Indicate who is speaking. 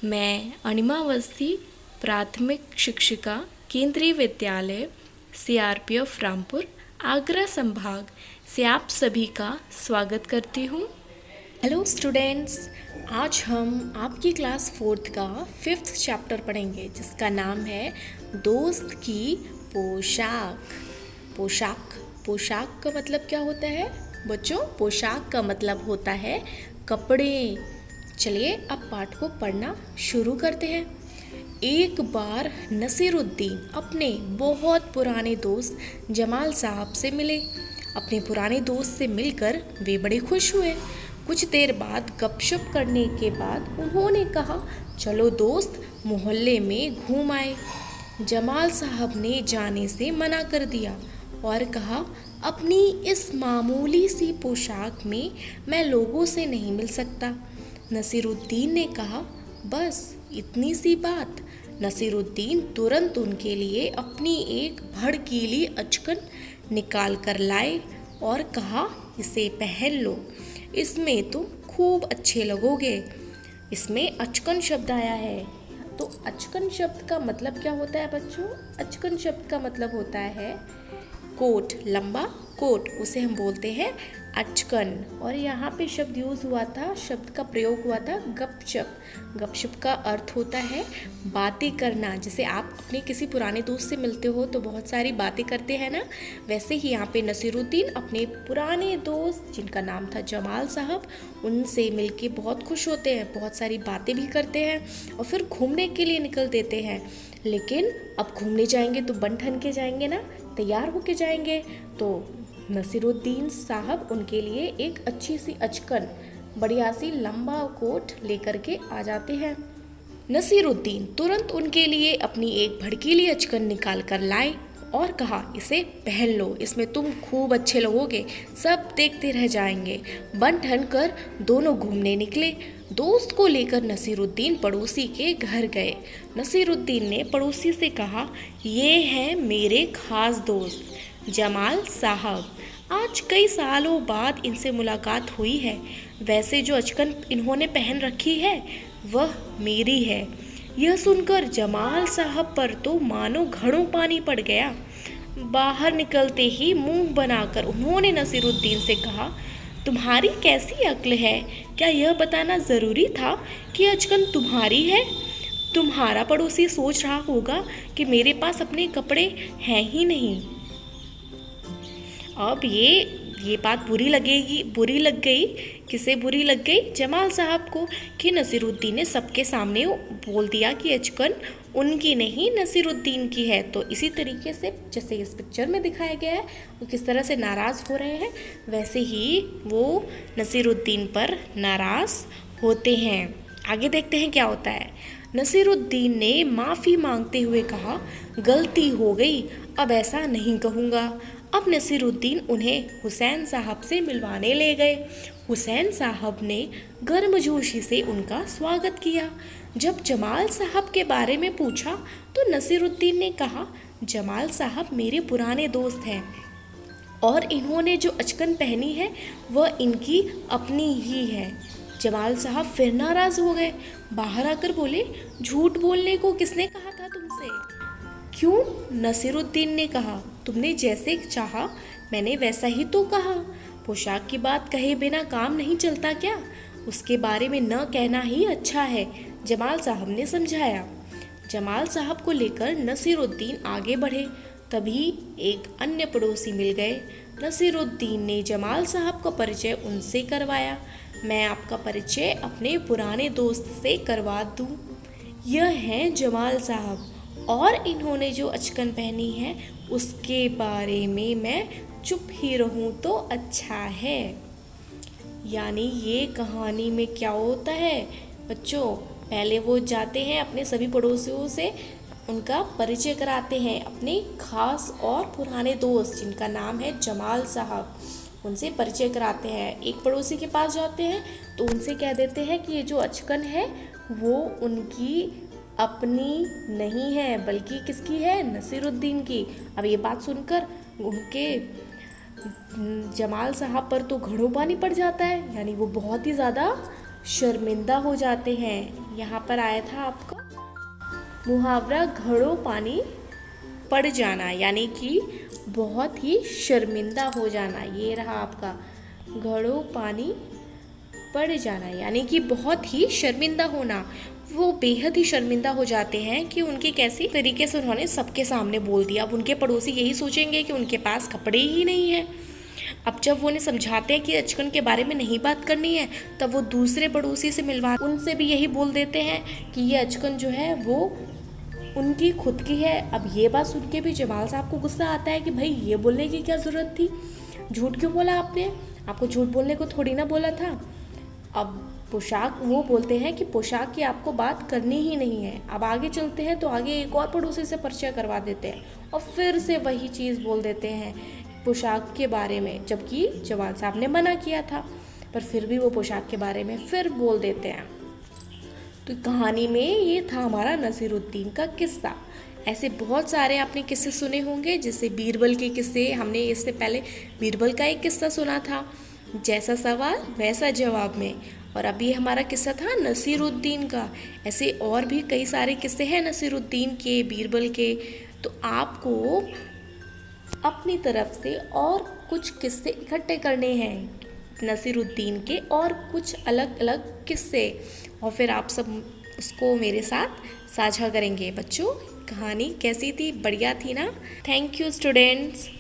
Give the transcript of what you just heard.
Speaker 1: मैं अनिमा अवस्थी प्राथमिक शिक्षिका केंद्रीय विद्यालय CRPF रामपुर आगरा संभाग से आप सभी का स्वागत करती हूँ। हेलो स्टूडेंट्स, आज हम आपकी क्लास 4th का 5th चैप्टर पढ़ेंगे जिसका नाम है दोस्त की पोशाक। पोशाक का मतलब क्या होता है बच्चों? पोशाक का मतलब होता है कपड़े। चलिए अब पाठ को पढ़ना शुरू करते हैं। एक बार नसीरुद्दीन अपने बहुत पुराने दोस्त जमाल साहब से मिले। अपने पुराने दोस्त से मिलकर वे बड़े खुश हुए। कुछ देर बाद गपशप करने के बाद उन्होंने कहा, चलो दोस्त मोहल्ले में घूम आए। जमाल साहब ने जाने से मना कर दिया और कहा, अपनी इस मामूली सी पोशाक में मैं लोगों से नहीं मिल सकता। नसीरुद्दीन ने कहा, बस इतनी सी बात। नसीरुद्दीन तुरंत उनके लिए अपनी एक भड़कीली अचकन निकाल कर लाए और कहा, इसे पहन लो, इसमें तुम खूब अच्छे लगोगे। इसमें अचकन शब्द आया है, तो अचकन शब्द का मतलब क्या होता है बच्चों? अचकन शब्द का मतलब होता है कोट, लंबा कोट, उसे हम बोलते हैं अचकन। और यहाँ पे शब्द यूज़ हुआ था, शब्द का प्रयोग हुआ था गपशप। गपशप का अर्थ होता है बातें करना। जैसे आप अपने किसी पुराने दोस्त से मिलते हो तो बहुत सारी बातें करते हैं ना, वैसे ही यहाँ पे नसीरुद्दीन अपने पुराने दोस्त जिनका नाम था जमाल साहब, उनसे मिलके बहुत खुश होते हैं, बहुत सारी बातें भी करते हैं और फिर घूमने के लिए निकल देते हैं। लेकिन अब घूमने जाएंगे तो बन ठन के जाएंगे ना, तैयार होके जाएंगे। तो नसीरुद्दीन साहब उनके लिए एक अच्छी सी अचकन, बढ़िया सी लंबा कोट लेकर के आ जाते हैं। नसीरुद्दीन तुरंत उनके लिए अपनी एक भड़कीली अचकन निकाल कर लाए और कहा, इसे पहन लो, इसमें तुम खूब अच्छे लगोगे, सब देखते रह जाएंगे। बन ठन कर दोनों घूमने निकले। दोस्त को लेकर नसीरुद्दीन पड़ोसी के घर गए। नसीरुद्दीन ने पड़ोसी से कहा, ये हैं मेरे खास दोस्त जमाल साहब, आज कई सालों बाद इनसे मुलाकात हुई है। वैसे जो अचकन इन्होंने पहन रखी है वह मेरी है। यह सुनकर जमाल साहब पर तो मानो घड़ों पानी पड़ गया। बाहर निकलते ही मुंह बनाकर उन्होंने नसीरुद्दीन से कहा, तुम्हारी कैसी अक्ल है? क्या यह बताना ज़रूरी था कि अचकन तुम्हारी है? तुम्हारा पड़ोसी सोच रहा होगा कि मेरे पास अपने कपड़े हैं ही नहीं। अब ये बात बुरी लग गई। किसे बुरी लग गई? जमाल साहब को, कि नसीरुद्दीन ने सबके सामने बोल दिया कि अचकन उनकी नहीं नसीरुद्दीन की है। तो इसी तरीके से जैसे इस पिक्चर में दिखाया गया है वो किस तरह से नाराज़ हो रहे हैं, वैसे ही वो नसीरुद्दीन पर नाराज़ होते हैं। आगे देखते हैं क्या होता है। नसीरुद्दीन ने माफ़ी मांगते हुए कहा, गलती हो गई, अब ऐसा नहीं कहूँगा। अब नसीरुद्दीन उन्हें हुसैन साहब से मिलवाने ले गए। हुसैन साहब ने गर्मजोशी से उनका स्वागत किया। जब जमाल साहब के बारे में पूछा तो नसीरुद्दीन ने कहा, जमाल साहब मेरे पुराने दोस्त हैं और इन्होंने जो अचकन पहनी है वह इनकी अपनी ही है। जमाल साहब फिर नाराज़ हो गए। बाहर आकर बोले, झूठ बोलने को किसने कहा था तुमसे? क्यों? नसीरुद्दीन ने कहा, तुमने जैसे चाहा मैंने वैसा ही तो कहा। पोशाक की बात कहे बिना काम नहीं चलता क्या? उसके बारे में न कहना ही अच्छा है, जमाल साहब ने समझाया। जमाल साहब को लेकर नसीरुद्दीन आगे बढ़े, तभी एक अन्य पड़ोसी मिल गए। नसीरुद्दीन ने जमाल साहब का परिचय उनसे करवाया। मैं आपका परिचय अपने पुराने दोस्त से करवा दूं। यह हैं जमाल साहब और इन्होंने जो अचकन पहनी है उसके बारे में मैं चुप ही रहूं तो अच्छा है। यानी ये कहानी में क्या होता है बच्चों? पहले वो जाते हैं अपने सभी पड़ोसियों से उनका परिचय कराते हैं, अपने खास और पुराने दोस्त जिनका नाम है जमाल साहब, उनसे परिचय कराते हैं। एक पड़ोसी के पास जाते हैं तो उनसे कह देते हैं कि ये जो अचकन है वो उनकी अपनी नहीं है बल्कि किसकी है? नसीरुद्दीन की। अब ये बात सुनकर उनके जमाल साहब पर तो घड़ों पानी पड़ जाता है, यानी वो बहुत ही ज़्यादा शर्मिंदा हो जाते हैं। यहाँ पर आया था आपका मुहावरा घड़ों पानी पड़ जाना, यानी कि बहुत ही शर्मिंदा हो जाना। ये रहा आपका घड़ों पानी पड़ जाना, यानी कि बहुत ही शर्मिंदा होना। वो बेहद ही शर्मिंदा हो जाते हैं कि उनकी कैसी तरीके से उन्होंने सबके सामने बोल दिया। अब उनके पड़ोसी यही सोचेंगे कि उनके पास कपड़े ही नहीं हैं। अब जब वो उन्हें समझाते हैं कि अचकन के बारे में नहीं बात करनी है, तब वो दूसरे पड़ोसी से मिलवा उनसे भी यही बोल देते हैं कि ये अचकन जो है वो उनकी खुद की है। अब ये बात सुन के भी जमाल साहब को गुस्सा आता है कि भाई ये बोलने की क्या ज़रूरत थी, झूठ क्यों बोला आपने, आपको झूठ बोलने को थोड़ी ना बोला था। अब पोशाक, वो बोलते हैं कि पोशाक की आपको बात करनी ही नहीं है। अब आगे चलते हैं तो आगे एक और पड़ोसी से परिचय करवा देते हैं और फिर से वही चीज़ बोल देते हैं पोशाक के बारे में, जबकि जवान साहब ने मना किया था, पर फिर भी वो पोशाक के बारे में फिर बोल देते हैं। तो कहानी में ये था हमारा नसीरुद्दीन का किस्सा। ऐसे बहुत सारे आपने किस्से सुने होंगे, जैसे बीरबल के किस्से। हमने इससे पहले बीरबल का एक किस्सा सुना था, जैसा सवाल वैसा जवाब में, और अभी हमारा किस्सा था नसीरुद्दीन का। ऐसे और भी कई सारे किस्से हैं नसीरुद्दीन के, बीरबल के। तो आपको अपनी तरफ से और कुछ किस्से इकट्ठे करने हैं नसीरुद्दीन के, और कुछ अलग अलग किस्से, और फिर आप सब उसको मेरे साथ साझा करेंगे। बच्चों, कहानी कैसी थी? बढ़िया थी ना? Thank you students.